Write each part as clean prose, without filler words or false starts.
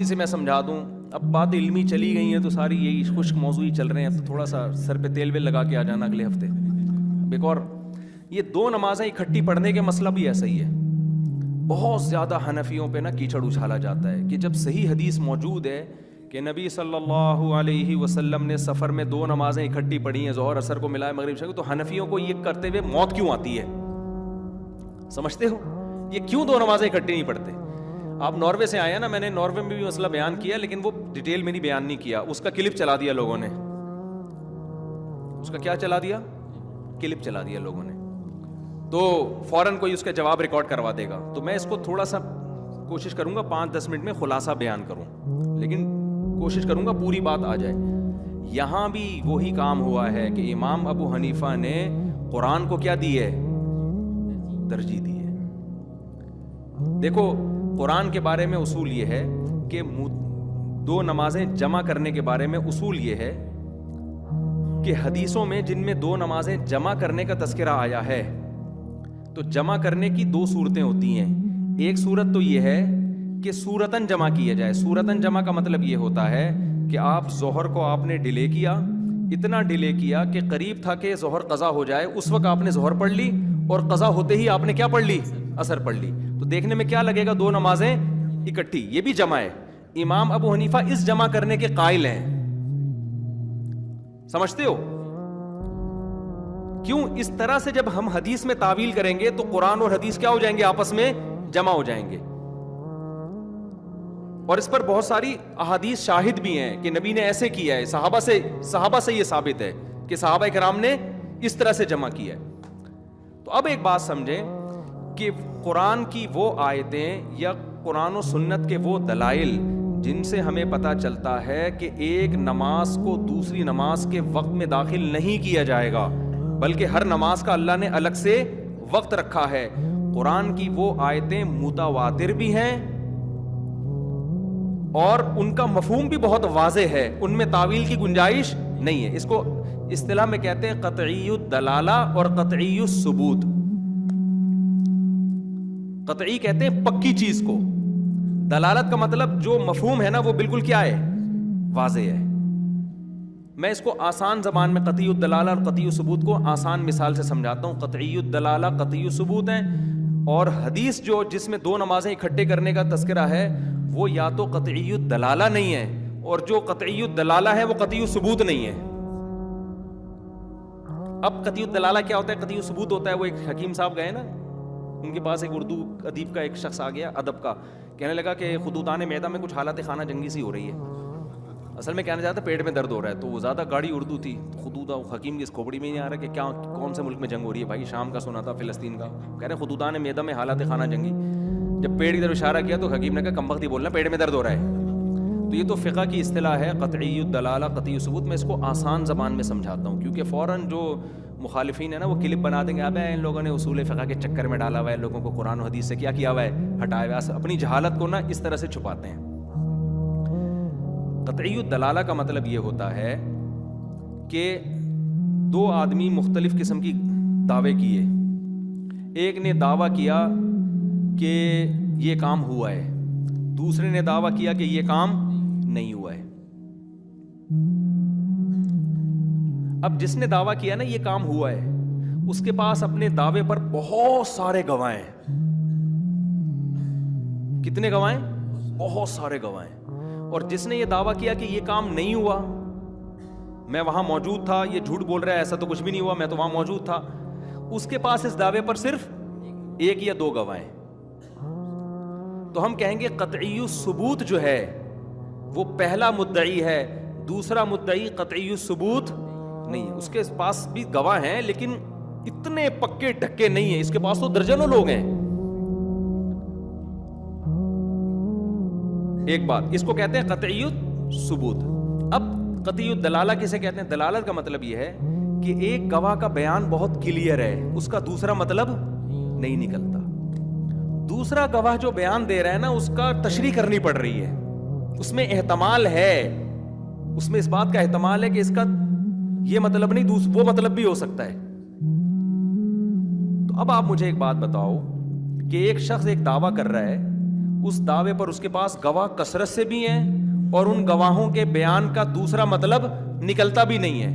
سے میں سمجھا دوں. اب بات علمی چلی گئی ہیں تو ساری یہی خشک موضوعی چل رہے ہیں, تو تھوڑا سا سر پہ تیل ویل لگا کے آ جانا اگلے ہفتے. ایک اور یہ دو نمازیں اکٹھی پڑھنے کے مسئلہ بھی ایسا ہی ہے. بہت زیادہ حنفیوں پہ نا کیچڑ اچھالا جاتا ہے کہ جب صحیح حدیث موجود ہے کہ نبی صلی اللہ علیہ وسلم نے سفر میں دو نمازیں اکٹھی پڑھی ہیں, ظہر اثر کو ملائے مغرب عشاء کو, تو حنفیوں کو یہ کرتے ہوئے موت کیوں آتی ہے؟ سمجھتے ہو یہ کیوں دو نمازیں اکٹھی نہیں پڑھتے؟ آپ ناروے سے آئے ہیں نا, میں نے ناروے میں بھی مسئلہ بیان کیا لیکن وہ ڈیٹیل میں نہیں بیان نہیں کیا. اس کا کلپ چلا دیا لوگوں نے, اس کا کیا چلا دیا, کلپ چلا دیا لوگوں نے, تو فوراً کوئی اس کا جواب ریکارڈ کروا دے گا. تو میں اس کو تھوڑا سا کوشش کروں گا 5-10 منٹ میں خلاصہ بیان کروں, لیکن کوشش کروں گا پوری بات آ جائے. یہاں بھی وہی کام ہوا ہے کہ امام ابو حنیفہ نے قرآن کو کیا دی ہے, ترجیح دی ہے. دیکھو قرآن کے بارے میں اصول یہ ہے کہ دو نمازیں جمع کرنے کے بارے میں اصول یہ ہے کہ حدیثوں میں جن میں دو نمازیں جمع کرنے کا تذکرہ آیا ہے تو جمع کرنے کی دو صورتیں ہوتی ہیں. ایک صورت تو یہ ہے کہ صورتاً جمع کیا جائے. صورتاً جمع کا مطلب یہ ہوتا ہے کہ آپ ظہر کو آپ نے ڈیلے کیا, اتنا ڈیلے کیا کہ قریب تھا کہ ظہر قضا ہو جائے, اس وقت آپ نے ظہر پڑھ لی اور قضا ہوتے ہی آپ نے کیا پڑھ لی, اثر پڑھ لی. تو دیکھنے میں کیا لگے گا, دو نمازیں اکٹھی, یہ بھی جمع ہے. امام ابو حنیفہ اس جمع کرنے کے قائل ہیں. سمجھتے ہو کیوں؟ اس طرح سے جب ہم حدیث میں تعویل کریں گے تو قرآن اور حدیث کیا ہو جائیں گے, آپس میں جمع ہو جائیں گے. اور اس پر بہت ساری احادیث شاہد بھی ہیں کہ نبی نے ایسے کیا ہے. صحابہ سے یہ ثابت ہے کہ صحابہ کرام نے اس طرح سے جمع کیا ہے. تو اب ایک بات سمجھیں کہ قرآن کی وہ آیتیں یا قرآن و سنت کے وہ دلائل جن سے ہمیں پتہ چلتا ہے کہ ایک نماز کو دوسری نماز کے وقت میں داخل نہیں کیا جائے گا, بلکہ ہر نماز کا اللہ نے الگ سے وقت رکھا ہے. قرآن کی وہ آیتیں متواتر بھی ہیں اور ان کا مفہوم بھی بہت واضح ہے, ان میں تعویل کی گنجائش نہیں ہے. اس کو اصطلاح میں کہتے ہیں قطعی الدلالہ اور قطعی الثبوت. قطعی کہتے ہیں پکی چیز کو, دلالت کا مطلب جو مفہوم ہے نا وہ بالکل کیا ہے, واضح ہے. میں اس کو آسان زبان میں قطعی الدلالہ اور قطعی الثبوت کو آسان مثال سے سمجھاتا ہوں. قطعی الدلالہ قطعی الثبوت ہیں, اور حدیث جو جس میں دو نمازیں اکٹھے کرنے کا تذکرہ ہے وہ یا تو قطعی الدلالہ نہیں ہے, اور جو قطعی الدلالہ ہے وہ قطعی الثبوت نہیں ہے. اب قطعی الدلالہ کیا ہوتا ہے, قطعی الثبوت ہوتا ہے. وہ ایک حکیم صاحب گئے نا, ان کے پاس ایک اردو ادیب کا ایک شخص آ گیا, ادب کا, کہنے لگا کہ خطوطان معدہ میں کچھ حالت خانہ جنگی سی ہو رہی ہے. اصل میں کہنا چاہتا پیٹ میں درد ہو رہا ہے. تو وہ زیادہ گاڑی اردو تھی, خطوط حکیم کی اس کھوپڑی میں نہیں آ رہا کہ کیا کون سے ملک میں جنگ ہو رہی ہے. بھائی شام کا سنا تھا, فلسطین کا. کہہ رہے خطوطان معدہ میں حالت خانہ جنگی. جب پیٹ کی طرف اشارہ کیا تو حکیم نے کہا کمبختی بولنا, پیٹ میں درد ہو رہا ہے. تو یہ تو فقہ کی اصطلاح ہے قطعی الدلالہ قطعی الثبوت. میں اس کو آسان زبان میں سمجھاتا ہوں کیونکہ فوراً جو مخالفین ہے نا وہ کلپ بنا دیں گے, اب ان لوگوں نے اصول فقہ کے چکر میں ڈالا ہوا ہے, لوگوں کو قرآن و حدیث سے کیا کیا ہوا ہے, ہٹایا ہوا ہے. اپنی جہالت کو نا اس طرح سے چھپاتے ہیں. قطعی الدلالہ کا مطلب یہ ہوتا ہے کہ دو آدمی مختلف قسم کی دعوے کیے. ایک نے دعویٰ کیا کہ یہ کام ہوا ہے, دوسرے نے دعویٰ کیا کہ یہ کام نہیں ہوا ہے. اب جس نے دعویٰ کیا نا یہ کام ہوا ہے, اس کے پاس اپنے دعوے پر بہت سارے گواہ ہیں. کتنے گواہ ہیں؟ بہت سارے گواہ ہیں. اور جس نے یہ دعویٰ کیا کہ یہ کام نہیں ہوا, میں وہاں موجود تھا, یہ جھوٹ بول رہا ہے, ایسا تو کچھ بھی نہیں ہوا, میں تو وہاں موجود تھا, اس کے پاس اس دعوے پر صرف ایک یا دو گواہ ہیں. تو ہم کہیں گے قطعی الثبوت جو ہے وہ پہلا مدعی ہے, دوسرا مدعی قطعی الثبوت نہیں ہے. اس کے پاس بھی گواہ ہیں لیکن اتنے پکے ڈھکے نہیں ہیں, اس کے پاس تو درجنوں لوگ ہیں. ایک بات, اس کو کہتے ہیں قطعی الثبوت. اب قطعی الدلالہ کسے کہتے ہیں؟ دلالت کا مطلب یہ ہے کہ ایک گواہ کا بیان بہت کلیئر ہے, اس کا دوسرا مطلب نہیں نکلتا. دوسرا گواہ جو بیان دے رہا ہے نا اس کا تشریح کرنی پڑ رہی ہے, اس میں احتمال ہے, اس میں اس بات کا احتمال ہے کہ اس کا یہ مطلب نہیں وہ مطلب بھی ہو سکتا ہے. تو اب آپ مجھے ایک بات بتاؤ کہ ایک شخص ایک دعویٰ کر رہا ہے, اس دعوے پر اس کے پاس گواہ کثرت سے بھی ہیں اور ان گواہوں کے بیان کا دوسرا مطلب نکلتا بھی نہیں ہے.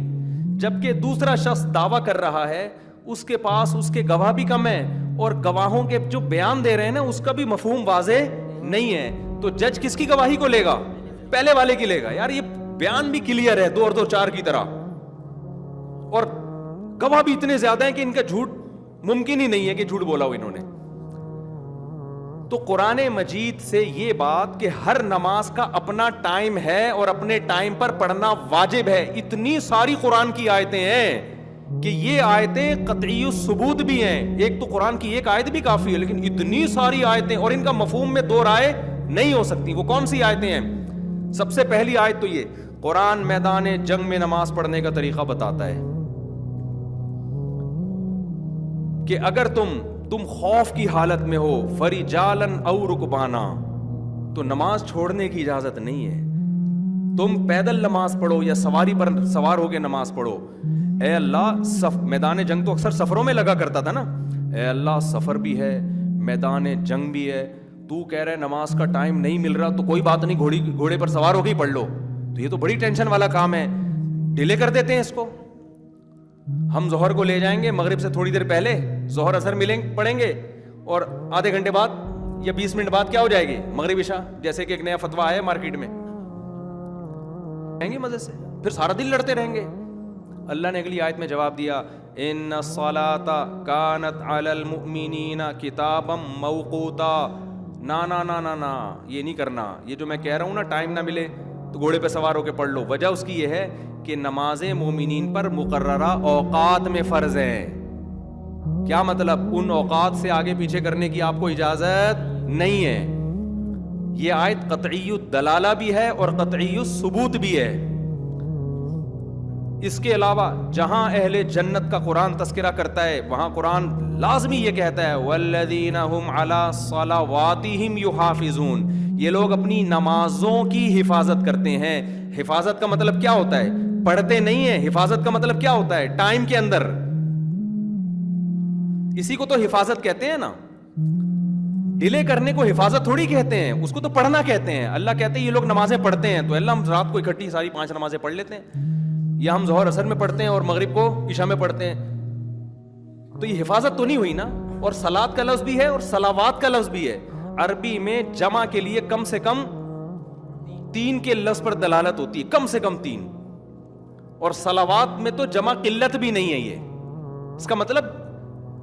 جبکہ دوسرا شخص دعویٰ کر رہا ہے, اس کے پاس اس کے گواہ بھی کم ہیں اور گواہوں کے جو بیان دے رہے ہیں نا اس کا بھی مفہوم واضح نہیں ہے. تو جج کس کی گواہی کو لے گا؟ پہلے والے کی لے گا. یار یہ بیان بھی کلیئر ہے 2 اور 2 4 کی طرح, اور گواہ بھی اتنے زیادہ ہیں کہ ان کا جھوٹ ممکن ہی نہیں ہے کہ جھوٹ بولا ہو انہوں نے. تو قرآن مجید سے یہ بات کہ ہر نماز کا اپنا ٹائم ہے اور اپنے ٹائم پر پڑھنا واجب ہے, اتنی ساری قرآن کی آیتیں ہیں کہ یہ آیتیں قطعی الثبوت بھی ہیں. ایک تو قرآن کی ایک آیت بھی کافی ہے, لیکن اتنی ساری آیتیں اور ان کا مفہوم میں 2 رائے نہیں ہو سکتی. وہ کون سی آیتیں ہیں؟ سب سے پہلی آیت تو یہ, قرآن میدان جنگ میں نماز پڑھنے کا طریقہ بتاتا ہے کہ اگر تم خوف کی حالت میں ہو, فرجالن او رکبانا, تو نماز چھوڑنے کی اجازت نہیں ہے. تم پیدل نماز پڑھو یا سواری پر سوار ہو کے نماز پڑھو. اے اللہ, میدان جنگ تو اکثر سفروں میں لگا کرتا تھا نا. اے اللہ, سفر بھی ہے, میدان جنگ بھی ہے, تو کہہ رہے نماز کا ٹائم نہیں مل رہا, تو کوئی بات نہیں, گھوڑے پر سوار ہو کے ہی پڑھ لو. تو یہ تو بڑی ٹینشن والا کام ہے, ڈیلے کر دیتے ہیں اس کو. ہم ظہر کو لے جائیں گے, مغرب سے تھوڑی دیر پہلے ظہر اثر پڑھیں گے, اور آدھے گھنٹے بعد یا 20 منٹ بعد کیا ہو جائے گی, مغرب عشاء. جیسے کہ ایک نیا فتویٰ آیا مارکیٹ میں, رہیں گے مزے سے, پھر سارا دن لڑتے رہیں گے. اللہ نے اگلی آیت میں جواب دیا, ان الصلاۃ کانت علی المؤمنین کتابا موقوتا. نا نا نا نا نا, یہ نہیں کرنا. یہ جو میں کہہ رہا ہوں نا, ٹائم نہ ملے تو گھوڑے پہ سوار ہو کے پڑھ لو. وجہ اس کی یہ ہے کہ نمازیں مومنین پر مقررہ اوقات میں فرض ہیں. کیا مطلب؟ ان اوقات سے آگے پیچھے کرنے کی آپ کو اجازت نہیں ہے. یہ آیت قطعی الدلالہ بھی ہے اور قطعی الثبوت بھی ہے. اس کے علاوہ جہاں اہل جنت کا قرآن تذکرہ کرتا ہے, وہاں قرآن لازمی یہ کہتا ہے والذین هم علی صلواتہم یحافظون. یہ لوگ اپنی نمازوں کی حفاظت کرتے ہیں. حفاظت کا مطلب کیا ہوتا ہے؟ پڑھتے نہیں ہیں. حفاظت کا مطلب کیا ہوتا ہے؟ ٹائم کے اندر. اسی کو تو حفاظت کہتے ہیں نا. ڈیلے کرنے کو حفاظت تھوڑی کہتے ہیں, اس کو تو پڑھنا کہتے ہیں. اللہ کہتے ہیں یہ لوگ نمازیں پڑھتے ہیں, تو اللہ ہم رات کو اکٹھی ساری 5 نمازیں پڑھ لیتے ہیں, یا ہم ظہر اثر میں پڑھتے ہیں اور مغرب کو عشاء میں پڑھتے ہیں. تو یہ حفاظت تو نہیں ہوئی نا. اور صلاۃ کا لفظ بھی ہے اور صلوات کا لفظ بھی ہے. عربی میں جمع کے لیے کم سے کم 3 کے لفظ پر دلالت ہوتی ہے, کم سے کم 3. اور صلوات میں تو جمع قلت بھی نہیں ہے. یہ اس کا مطلب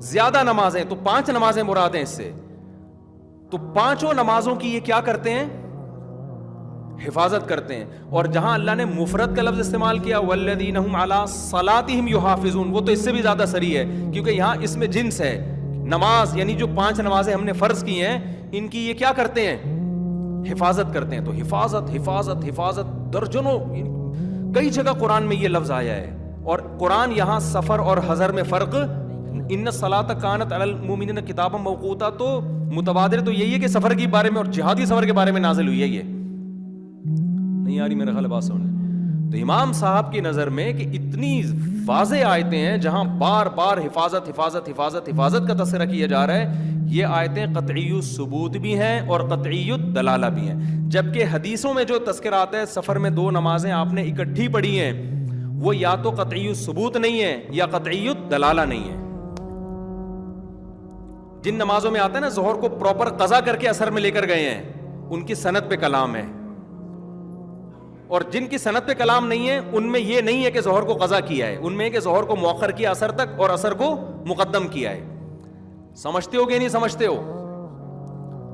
زیادہ نمازیں, تو 5 نمازیں مراد ہیں اس سے. تو 5 نمازوں کی یہ کیا کرتے ہیں؟ حفاظت کرتے ہیں. اور جہاں اللہ نے مفرد کا لفظ استعمال کیا والذین هم علی صلاتہم یحافظون, وہ تو اس سے بھی زیادہ صریح ہے, کیونکہ یہاں اس میں جنس ہے. نماز یعنی جو 5 نمازیں ہم نے فرض کی ہیں, ان کی یہ کیا کرتے ہیں؟ حفاظت کرتے ہیں. تو حفاظت حفاظت حفاظت, درجنوں کئی جگہ قرآن میں یہ لفظ آیا ہے. اور قرآن یہاں سفر اور حضر میں فرق, ان الصلاۃ کانت علی المؤمنین کتابا موقوتا, تو متبادر تو یہی ہے کہ سفر کے بارے میں اور جہادی سفر کے بارے میں نازل ہوئی ہے. یہ نہیں آ رہی میرے خیال بات سمجھ. تو امام صاحب کی نظر میں کہ اتنی واضح آیتیں ہیں جہاں بار بار حفاظت حفاظت حفاظت حفاظت کا تذکرہ کیا جا رہا ہے, یہ آیتیں قطعی الثبوت بھی ہیں اور قطعی الدلالہ بھی ہیں. جبکہ حدیثوں میں جو تذکرہ آتا ہے سفر میں 2 نمازیں آپ نے اکٹھی پڑھی ہیں, وہ یا تو قطعی الثبوت نہیں ہے یا قطعی الدلالہ نہیں ہے. جن نمازوں میں آتا ہے نا ظہر کو پراپر قضا کر کے اثر میں لے کر گئے ہیں, ان کی سند پہ کلام ہے. اور جن کی سند پہ کلام نہیں ہے ان میں یہ نہیں ہے کہ ظہر کو قضا کیا ہے, ان میں کہ ظہر کو مؤخر کیا اثر تک اور اثر کو مقدم کیا ہے. سمجھتے ہو کہ نہیں سمجھتے ہو؟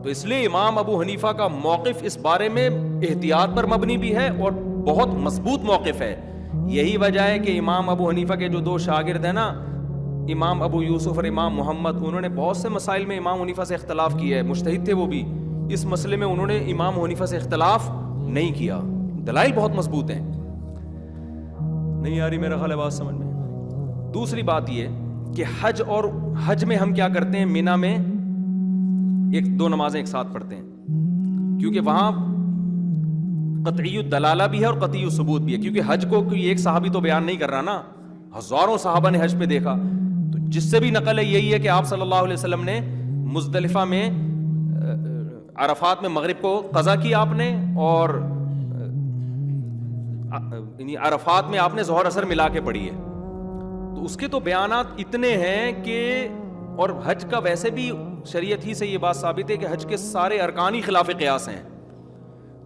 تو اس لیے امام ابو حنیفہ کا موقف اس بارے میں احتیاط پر مبنی بھی ہے اور بہت مضبوط موقف ہے. یہی وجہ ہے کہ امام ابو حنیفہ کے جو 2 شاگرد ہیں نا, امام ابو یوسف اور امام محمد, انہوں نے بہت سے مسائل میں امام حنیفہ سے اختلاف کیا ہے. مجتہد تھے وہ بھی. اس مسئلے میں انہوں نے امام حنیفہ سے اختلاف نہیں کیا. دلائل بہت مضبوط ہیں. نہیں آ رہی میرا خیال ہے بات سمجھ میں. دوسری بات یہ کہ حج میں ہم کیا کرتے ہیں, مینا میں 2 نمازیں ایک ساتھ پڑھتے ہیں, کیونکہ وہاں قطعی الدلالہ بھی ہے اور قطعی الثبوت بھی ہے. کیونکہ حج کو کوئی ایک صحابی تو بیان نہیں کر رہا نا, ہزاروں صحابہ نے حج پہ دیکھا. تو جس سے بھی نقل ہے یہی ہے کہ آپ صلی اللہ علیہ وسلم نے مزدلفہ میں عرفات میں مغرب کو قضا کی آپ نے, اور عرفات میں آپ نے ظہر اثر ملا کے پڑھی ہے. تو اس کے تو بیانات اتنے ہیں کہ, اور حج کا ویسے بھی شریعت ہی سے یہ بات ثابت ہے کہ حج کے سارے ارکان ہی خلاف قیاس ہیں,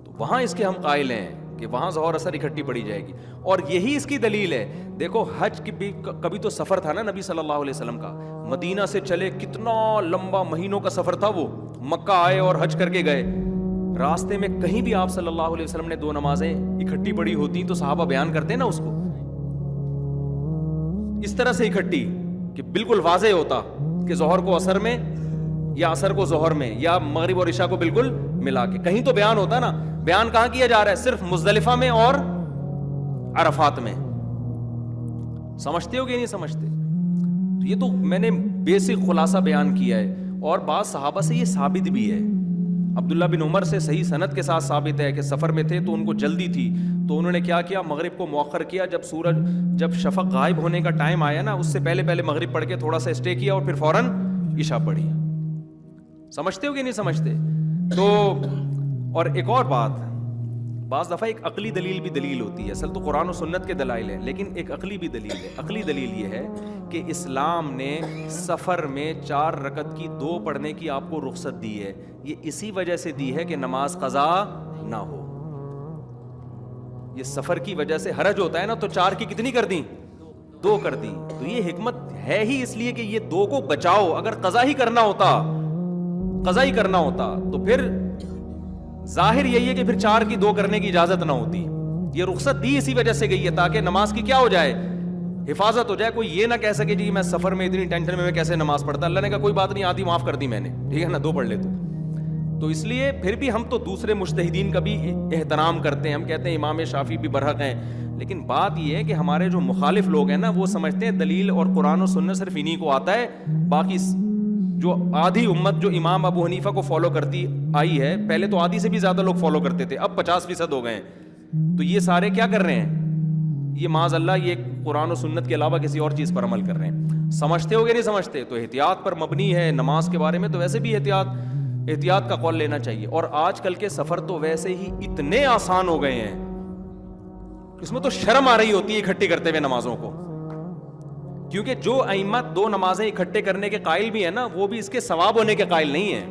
تو وہاں اس کے ہم قائل ہیں کہ وہاں ظہر اثر اکٹھی پڑی جائے گی. اور یہی اس کی دلیل ہے. دیکھو حج کی بھی کبھی تو سفر تھا نا نبی صلی اللہ علیہ وسلم کا, مدینہ سے چلے, کتنا لمبا مہینوں کا سفر تھا, وہ مکہ آئے اور حج کر کے گئے. راستے میں کہیں بھی آپ صلی اللہ علیہ وسلم نے 2 نمازیں اکٹھی پڑھی ہوتی تو صحابہ بیان کرتے نا اس کو اس طرح سے اکٹھی کہ بالکل واضح ہوتا کہ ظہر کو عصر میں, یا عصر کو ظہر میں, یا مغرب اور عشاء کو بالکل ملا کے. کہیں تو بیان ہوتا نا. بیان کہاں کیا جا رہا ہے؟ صرف مزدلفہ میں اور عرفات میں. سمجھتے ہو کہ نہیں سمجھتے؟ یہ تو میں نے بیسک خلاصہ بیان کیا ہے. اور بعض صحابہ سے یہ ثابت بھی ہے. عبداللہ بن عمر سے صحیح سند کے ساتھ ثابت ہے کہ سفر میں تھے تو ان کو جلدی تھی, تو انہوں نے کیا کیا, مغرب کو مؤخر کیا. جب شفق غائب ہونے کا ٹائم آیا نا, اس سے پہلے مغرب پڑھ کے تھوڑا سا اسٹے کیا اور پھر فوراً عشاء پڑھی. سمجھتے ہو کہ نہیں سمجھتے؟ تو اور ایک اور بات, بعض دفعہ ایک عقلی دلیل بھی دلیل ہوتی ہے. اصل تو قرآن و سنت کے دلائل ہیں, لیکن ایک عقلی بھی دلیل ہے. عقلی دلیل یہ ہے کہ اسلام نے سفر میں 4 رکعت کی 2 پڑھنے کی آپ کو رخصت دی ہے. یہ اسی وجہ سے دی ہے کہ نماز قضا نہ ہو. یہ سفر کی وجہ سے حرج ہوتا ہے نا, تو 4 کی کتنی کر دیں؟ 2 کر دیں. تو یہ حکمت ہے ہی اس لیے کہ یہ 2 کو بچاؤ. اگر قضا ہی کرنا ہوتا تو پھر ظاہر یہی ہے کہ پھر 4 کی 2 کرنے کی اجازت نہ ہوتی. یہ رخصت دی اسی وجہ سے گئی ہے تاکہ نماز کی کیا ہو جائے, حفاظت ہو جائے. کوئی یہ نہ کہہ سکے جی میں سفر میں اتنی ٹینشن میں کیسے نماز پڑھتا. اللہ نے کہا کوئی بات نہیں, آدھی معاف کر دی میں نے, ٹھیک ہے نا, 2 پڑھ لے تو اس لیے پھر بھی ہم تو دوسرے مجتہدین کا بھی احترام کرتے ہیں. ہم کہتے ہیں امام شافعی بھی برحق ہیں, لیکن بات یہ ہے کہ ہمارے جو مخالف لوگ ہیں نا, وہ سمجھتے ہیں دلیل اور قرآن و سنت صرف انہی کو آتا ہے. باقی جو آدھی امت جو امام ابو حنیفہ کو فالو کرتی آئی ہے, پہلے تو آدھی سے بھی زیادہ لوگ فالو کرتے تھے, اب 50% ہو گئے ہیں. تو یہ سارے کیا کر رہے ہیں؟ یہ معاذ اللہ یہ قرآن و سنت کے علاوہ کسی اور چیز پر عمل کر رہے ہیں. سمجھتے ہو گے نہیں سمجھتے؟ تو احتیاط پر مبنی ہے. نماز کے بارے میں تو ویسے بھی احتیاط کا قول لینا چاہیے. اور آج کل کے سفر تو ویسے ہی اتنے آسان ہو گئے ہیں, اس میں تو شرم آ رہی ہوتی ہے اکٹھی کرتے ہوئے نمازوں کو. کیونکہ جو ائمہ 2 نمازیں اکٹھے کرنے کے قائل بھی ہیں نا, وہ بھی اس کے ثواب ہونے کے قائل نہیں ہیں.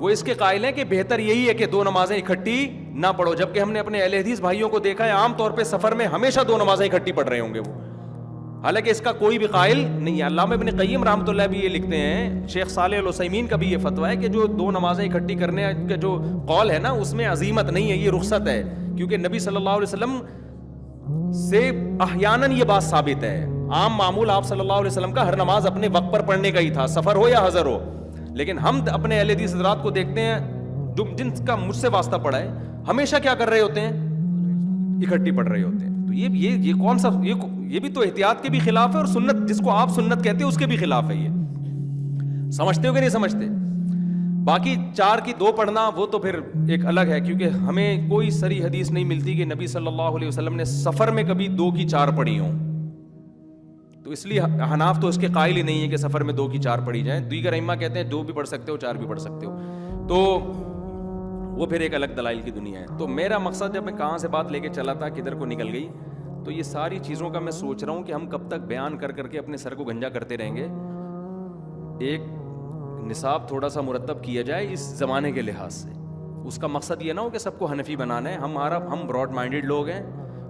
وہ اس کے قائل ہیں کہ بہتر یہی ہے کہ 2 نمازیں اکٹھی نہ پڑھو. جبکہ ہم نے اپنے اہل حدیث بھائیوں کو دیکھا ہے عام طور پہ سفر میں ہمیشہ 2 نمازیں اکٹھی پڑھ رہے ہوں گے وہ, حالانکہ اس کا کوئی بھی قائل نہیں ہے. علامہ ابن قیم رحمۃ اللہ بھی یہ لکھتے ہیں, شیخ صالح العثیمین کا بھی یہ فتویٰ ہے کہ جو 2 نمازیں اکٹھی کرنے کا جو قول ہے نا, اس میں عزیمت نہیں ہے, یہ رخصت ہے. کیونکہ نبی صلی اللہ علیہ وسلم سے احیاناً یہ بات ثابت ہے. عام معمول آپ صلی اللہ علیہ وسلم کا ہر نماز اپنے وقت پر پڑھنے کا ہی تھا, سفر ہو یا حضر ہو. لیکن ہم اپنے اہل حدیث حضرات کو دیکھتے ہیں جو جن کا مجھ سے واسطہ پڑا ہے, ہمیشہ کیا کر رہے ہوتے ہیں؟ اکٹھی پڑھ رہے ہوتے ہیں. تو یہ کون سا, یہ بھی تو احتیاط کے بھی خلاف ہے, اور سنت جس کو آپ سنت کہتے ہیں اس کے بھی خلاف ہے. یہ سمجھتے ہو کہ نہیں سمجھتے؟ باقی 4 کی 2 پڑھنا وہ تو پھر ایک الگ ہے, کیونکہ ہمیں کوئی صریح حدیث نہیں ملتی کہ نبی صلی اللہ علیہ وسلم نے سفر میں کبھی 2 کی 4 پڑھی ہوں. تو اس لیے حناف تو اس کے قائل ہی نہیں ہے کہ سفر میں 2 کی 4 پڑھی جائیں. دیگر ائمہ کہتے ہیں 2 بھی پڑھ سکتے ہو, 4 بھی پڑھ سکتے ہو. تو وہ پھر ایک الگ دلائل کی دنیا ہے. تو میرا مقصد, جب میں کہاں سے بات لے کے چلا تھا کدھر کو نکل گئی, تو یہ ساری چیزوں کا میں سوچ رہا ہوں کہ ہم کب تک بیان کر کے اپنے سر کو گنجا کرتے رہیں گے. ایک نصاب تھوڑا سا مرتب کیا جائے اس زمانے کے لحاظ سے. اس کا مقصد یہ نہ ہو کہ سب کو حنفی بنانا ہے. ہم براڈ مائنڈیڈ لوگ ہیں,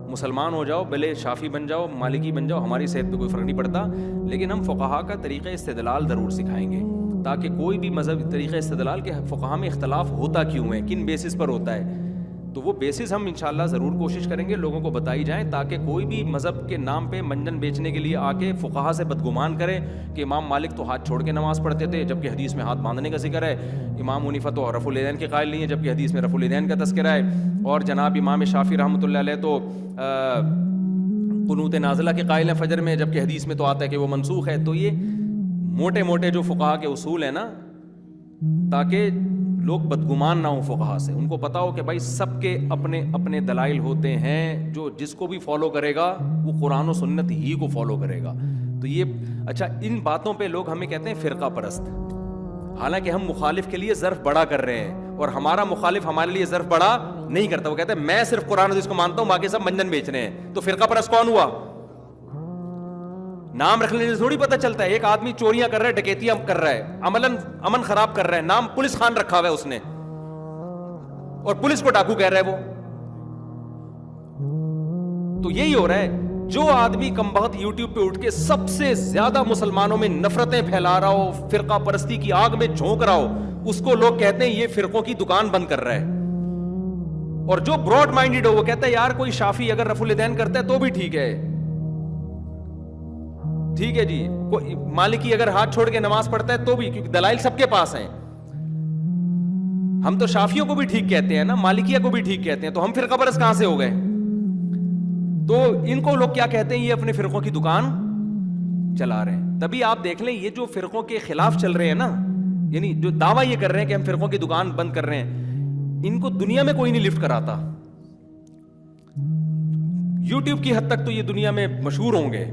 مسلمان ہو جاؤ, بھلے شافی بن جاؤ, مالکی بن جاؤ, ہماری صحت پہ کوئی فرق نہیں پڑتا. لیکن ہم فقہا کا طریقہ استدلال ضرور سکھائیں گے, تاکہ کوئی بھی مذہب طریقہ استدلال کے فقہا میں اختلاف ہوتا کیوں ہے, کن بیسس پر ہوتا ہے, تو وہ بیسس ہم انشاءاللہ ضرور کوشش کریں گے لوگوں کو بتائی جائیں, تاکہ کوئی بھی مذہب کے نام پہ منجن بیچنے کے لیے آ کے فقہا سے بدگمان کرے کہ امام مالک تو ہاتھ چھوڑ کے نماز پڑھتے تھے, جبکہ حدیث میں ہاتھ باندھنے کا ذکر ہے. امام حنیفہ تو رفع الیدین کے قائل نہیں ہے, جبکہ حدیث میں رفع الیدین کا تذکرہ ہے. اور جناب امام شافعی رحمۃ اللہ علیہ تو قنوت نازلہ کے قائل ہیں فجر میں, جبکہ حدیث میں تو آتا ہے کہ وہ منسوخ ہے. تو یہ موٹے موٹے جو فقہا کے اصول ہیں نا, تاکہ لوگ بدگمان نہ ہوں فقہا سے, ان کو پتا ہو کہ بھائی سب کے اپنے اپنے دلائل ہوتے ہیں, جو جس کو بھی فالو کرے گا وہ قرآن و سنت ہی کو فالو کرے گا. تو یہ اچھا, ان باتوں پہ لوگ ہمیں کہتے ہیں فرقہ پرست. حالانکہ ہم مخالف کے لیے ظرف بڑا کر رہے ہیں اور ہمارا مخالف ہمارے لیے ظرف بڑا نہیں کرتا. وہ کہتا ہے میں صرف قرآن حدیث کو مانتا ہوں, باقی سب منجن بیچ رہے ہیں. تو فرقہ پرست کون ہوا؟ نام رکھ لینے سے تھوڑی پتہ چلتا ہے. ایک آدمی چوریاں کر رہا ہے, ڈکیتیاں کر رہا ہے, امن خراب کر رہا ہے, نام پولیس خان رکھا ہوا ہے اس نے, اور پولیس کو ڈاکو کہہ رہا ہے وہ. تو یہی ہو رہا ہے. جو آدمی کم بخت یوٹیوب پہ اٹھ کے سب سے زیادہ مسلمانوں میں نفرتیں پھیلا رہا ہو, فرقہ پرستی کی آگ میں جھونک رہا ہو, اس کو لوگ کہتے ہیں یہ فرقوں کی دکان بند کر رہا ہے. اور جو براڈ مائنڈیڈ ہو وہ کہتا ہے یار کوئی شافی اگر رفع الیدین کرتا ہے تو بھی ٹھیک ہے, ٹھیک ہے جی. کوئی مالکی اگر ہاتھ چھوڑ کے نماز پڑھتا ہے تو بھی, کیونکہ دلائل سب کے پاس ہیں. ہم تو شافیوں کو بھی ٹھیک کہتے ہیں نا, مالکیہ کو بھی ٹھیک کہتے ہیں, تو ہم فرقہ پرست کہاں سے ہو گئے؟ تو ان کو لوگ کیا کہتے ہیں, یہ اپنے فرقوں کی دکان چلا رہے ہیں. تبھی آپ دیکھ لیں یہ جو فرقوں کے خلاف چل رہے ہیں نا, یعنی جو دعویٰ یہ کر رہے ہیں کہ ہم فرقوں کی دکان بند کر رہے ہیں, ان کو دنیا میں کوئی نہیں لفٹ کراتا. یوٹیوب کی حد تک تو یہ دنیا میں مشہور ہوں گے,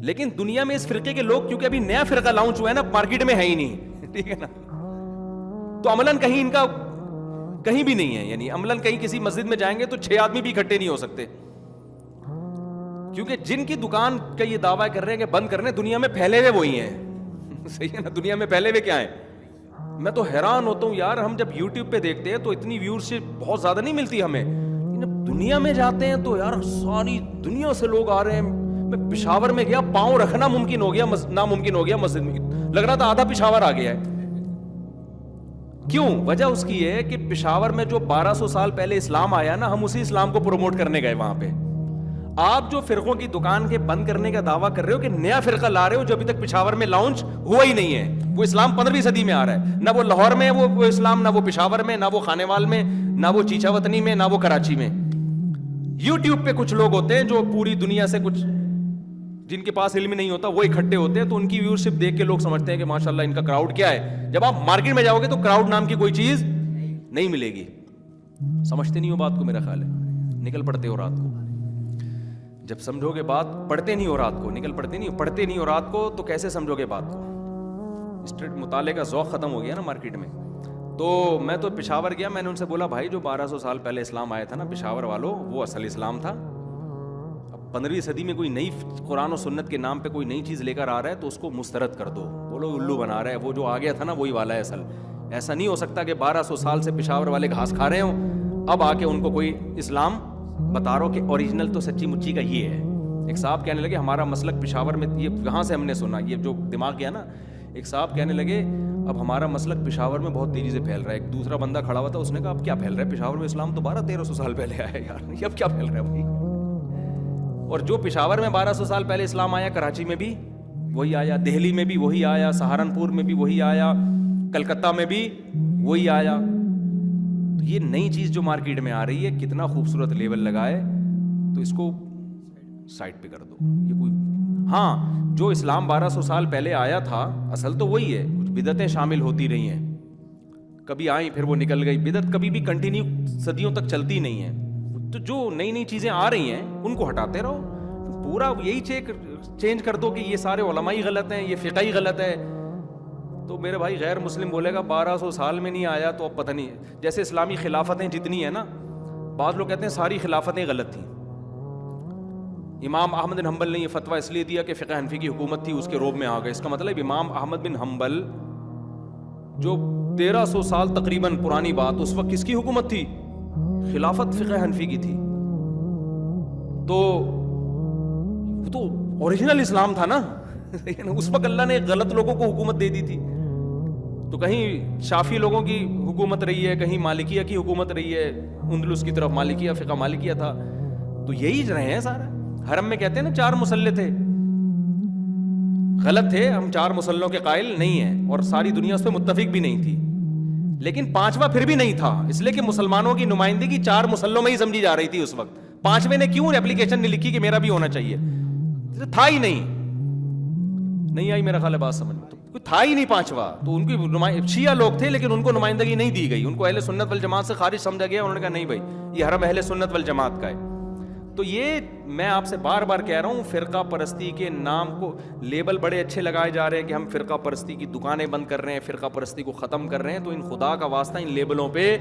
لیکن دنیا میں اس فرقے کے لوگ, کیونکہ ابھی نیا فرقہ لانچ ہوا ہے نا, مارکیٹ میں ہے ہی نہیں, ٹھیک ہے نا, تو عملاً کہیں ان کا کہیں بھی نہیں ہے. یعنی عملاً کہیں کسی مسجد میں جائیں گے تو 6 آدمی بھی اکٹھے نہیں ہو سکتے, کیونکہ جن کی دکان کا یہ دعویٰ کر رہے ہیں کہ بند کرنے, دنیا میں پھیلے ہوئے وہی ہیں. صحیح ہے نا, دنیا میں پھیلے ہوئے کیا ہیں؟ میں تو حیران ہوتا ہوں یار, ہم جب یوٹیوب پہ دیکھتے ہیں تو اتنی ویورشپ بہت زیادہ نہیں ملتی ہمیں, دنیا میں جاتے ہیں تو یار ساری دنیا سے لوگ آ رہے ہیں. میں پشاور میں گیا, پاؤں رکھنا ممکن ہو گیا, ناممکن ہو گیا مسجد میں, لگ رہا تھا آدھا پشاور آ گیا ہے. کیوں؟ وجہ اس کی ہے کہ پشاور میں جو 1200 سال پہلے اسلام آیا نا, ہم اسی اسلام کو پروموٹ کرنے گئے وہاں پہ. آپ جو فرقوں کی دکان کے بند کرنے کا دعویٰ کر رہے ہو کہ نیا فرقہ لا رہے ہو جو ابھی تک پشاور میں لانچ ہوا ہی نہیں ہے, وہ اسلام 15ویں صدی میں آ رہا ہے. نہ وہ لاہور میں وہ اسلام, نہ وہ پشاور میں, نہ وہ خانیوال میں, نہ وہ چیچا وطنی میں, نہ وہ کراچی میں. یوٹیوب پہ کچھ لوگ ہوتے ہیں جو پوری دنیا سے, کچھ جن کے پاس علم نہیں ہوتا وہ اکٹھے ہوتے ہیں, تو ان کی ویورشپ دیکھ کے لوگ سمجھتے ہیں کہ ماشاءاللہ ان کا کراؤڈ کیا ہے. جب آپ مارکیٹ میں جاؤ گے تو کراؤڈ نام کی کوئی چیز نہیں ملے گی. سمجھتے نہیں ہو بات کو, میرا خیال ہے نکل پڑتے ہو رات کو. جب سمجھو گے بات, پڑھتے نہیں ہو رات کو, نکل پڑتے نہیں ہو, پڑھتے نہیں ہو رات کو, تو کیسے سمجھو گے بات کو؟ اسٹریٹ مطالعے کا ذوق ختم ہو گیا نا مارکیٹ میں. تو میں تو پشاور گیا, میں نے ان سے بولا بھائی جو 1200 سال پہلے اسلام آیا تھا نا پشاور والوں, وہ اصل اسلام تھا. اب 15ویں صدی میں کوئی نئی قرآن و سنت کے نام پہ کوئی نئی چیز لے کر آ رہا ہے تو اس کو مسترد کر دو. بولو الو بنا رہا ہے, وہ جو آ گیا تھا نا وہی والا ہے اصل. ایسا نہیں ہو سکتا کہ 1200 سال سے پشاور والے گھاس کھا رہے ہوں, اب آ کے ان کو کوئی اسلام بتا رہا ہو کہ اوریجنل تو سچی مچی کا یہ ہے. ایک صاحب کہنے لگے ہمارا مسلک پشاور میں, یہ کہاں سے ہم نے سنا, یہ جو دماغ گیا نا, ایک صاحب کہنے لگے اب ہمارا مسلک پشاور میں بہت تیزی سے پھیل رہا ہے. ایک دوسرا بندہ کھڑا ہوا تھا, اس نے کہا اب کیا پھیل رہا ہے پشاور میں, اسلام تو 1200-1300 سال پہلے آیا ہے یار, یہ اب کیا پھیل رہا ہے بھائی. اور جو پشاور میں 1200 سال پہلے اسلام آیا, کراچی میں بھی وہی آیا, دہلی میں بھی وہی آیا, سہارنپور میں بھی وہی آیا, کلکتہ میں بھی وہی آیا. تو یہ نئی چیز جو مارکیٹ میں آ رہی ہے, کتنا خوبصورت لیبل لگائے, تو اس کو سائٹ پہ کر دو. یہ کوئی, ہاں جو اسلام 1200 سال پہلے آیا تھا اصل تو وہی ہے, کچھ بدعتیں شامل ہوتی رہی ہیں, کبھی آئیں پھر وہ نکل گئی. بدعت کبھی بھی کنٹینیو صدیوں تک چلتی نہیں ہے. تو جو نئی نئی چیزیں آ رہی ہیں ان کو ہٹاتے رہو. پورا یہی چینج کر دو کہ یہ سارے علمائی غلط ہیں, یہ فقہی غلط ہے. تو میرے بھائی غیر مسلم بولے گا 1200 سال میں نہیں آیا تو اب پتہ نہیں. جیسے اسلامی خلافتیں جتنی ہیں نا, بعض لوگ کہتے ہیں ساری خلافتیں غلط تھیں. امام احمد بن حنبل نے یہ فتویٰ اس لیے دیا کہ فقہ حنفی کی حکومت تھی, اس کے روب میں آ گئے. اس کا مطلب امام احمد بن حنبل جو 1300 سال تقریباً پرانی بات, اس وقت کس کی حکومت تھی؟ خلافت فقہ حنفی کی تھی. تو وہ تو اوریجنل اسلام تھا نا. اس وقت اللہ نے غلط لوگوں کو حکومت دے دی تھی. تو کہیں شافی لوگوں کی حکومت رہی ہے, کہیں مالکیہ کی حکومت رہی ہے, اندلس کی طرف مالکیہ, فقہ مالکیہ تھا. تو یہی رہے ہیں سارا. حرم میں کہتے ہیں نا 4 مصلے تھے, غلط تھے, ہم 4 مصلوں کے قائل نہیں ہیں, اور ساری دنیا اس پہ متفق بھی نہیں تھی. لیکن 5واں پھر بھی نہیں تھا, اس لیے کہ مسلمانوں کی نمائندگی 4 مصلوں میں ہی سمجھی جا رہی تھی اس وقت. 5ویں نے کیوں اپلیکیشن نہیں لکھی کہ میرا بھی ہونا چاہیے؟ تھا ہی نہیں آئی میرا خیال ہے بات سمجھ میں. تو تھا ہی نہیں 5واں. تو ان کی شیعہ لوگ تھے لیکن ان کو نمائندگی نہیں دی گئی, ان کو اہل سنت والجماعت سے خارج سمجھا گیا. انہوں نے کہا نہیں بھائی یہ حرم اہل سنت والجماعت کا ہے. تو یہ میں آپ سے بار بار کہہ رہا ہوں، فرقہ پرستی کے نام کو لیبل بڑے اچھے لگائے جا رہے ہیں کہ ہم فرقہ پرستی کی دکانیں بند کر رہے ہیں، فرقہ پرستی کو ختم کر رہے ہیں، تو ان خدا کا واسطہ ان لیبلوں پہ